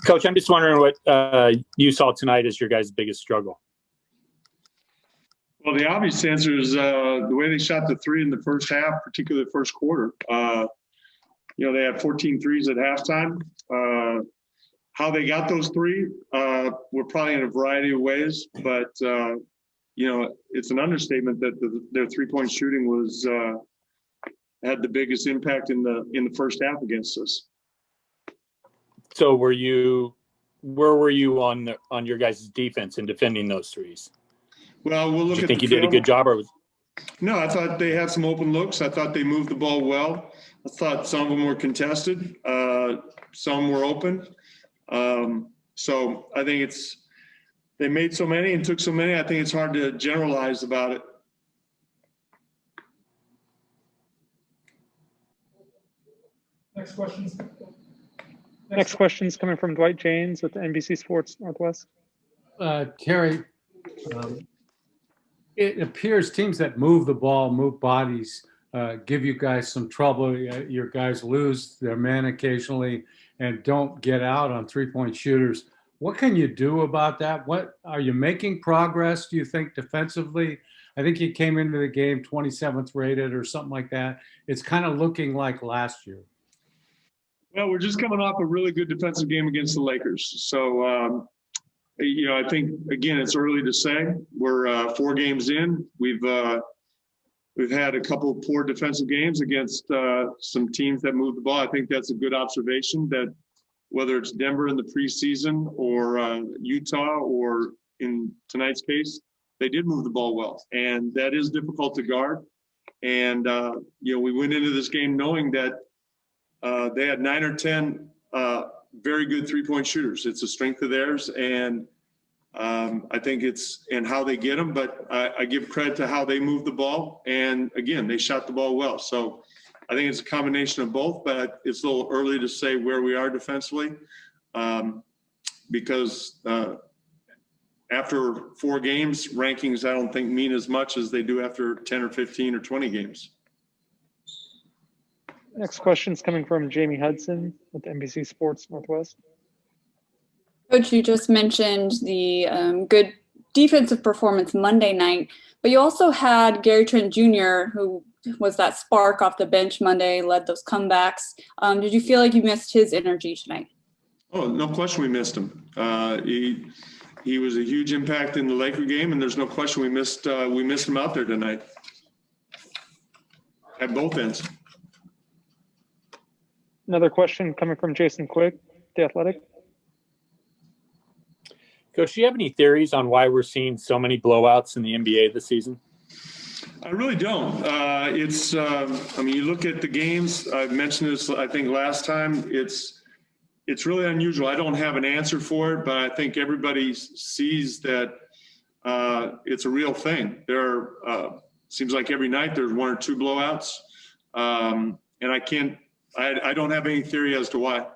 Coach, I'm just wondering what you saw tonight as your guys' biggest struggle. Well, the obvious answer is the way they shot the three in the first half, particularly the first quarter. They had 14 threes at halftime. How they got those three were probably in a variety of ways, but it's an understatement that their three-point shooting was had the biggest impact in the first half against us. So where were you on your guys' defense in defending those threes? Well, we'll look at the film. Do you think you did a good job, or was? No, I thought they had some open looks. I thought they moved the ball well. I thought some of them were contested. Some were open. So I think they made so many and took so many. I think it's hard to generalize about it. Next question is coming from Dwight James with NBC Sports Northwest. Terry, it appears teams that move the ball, move bodies, give you guys some trouble. Your guys lose their man occasionally and don't get out on three-point shooters. What can you do about that? What are you making progress, do you think, defensively? I think you came into the game 27th rated or something like that. It's kind of looking like last year. Well, we're just coming off a really good defensive game against the Lakers. So, I think, again, it's early to say. We're 4 games in. We've had a couple of poor defensive games against some teams that move the ball. I think that's a good observation that whether it's Denver in the preseason or Utah or in tonight's case, they did move the ball well. And that is difficult to guard. And, we went into this game knowing that they had 9 or 10 very good three-point shooters. It's a strength of theirs. And I think it's in how they get them, but I give credit to how they move the ball. And again, they shot the ball well. So I think it's a combination of both, but it's a little early to say where we are defensively because after 4 games, rankings I don't think mean as much as they do after 10 or 15 or 20 games. Next question is coming from Jamie Hudson with NBC Sports Northwest. Coach, you just mentioned the good defensive performance Monday night, but you also had Gary Trent Jr., who was that spark off the bench Monday, led those comebacks. Did you feel like you missed his energy tonight? Oh, no question we missed him. He was a huge impact in the Laker game, and there's no question we missed him out there tonight at both ends. Another question coming from Jason Quick, The Athletic. Coach, do you have any theories on why we're seeing so many blowouts in the NBA this season? I really don't. You look at the games, I've mentioned this, I think last time, it's really unusual. I don't have an answer for it, but I think everybody sees that it's a real thing. Seems like every night there's 1 or 2 blowouts. And I don't have any theory as to why.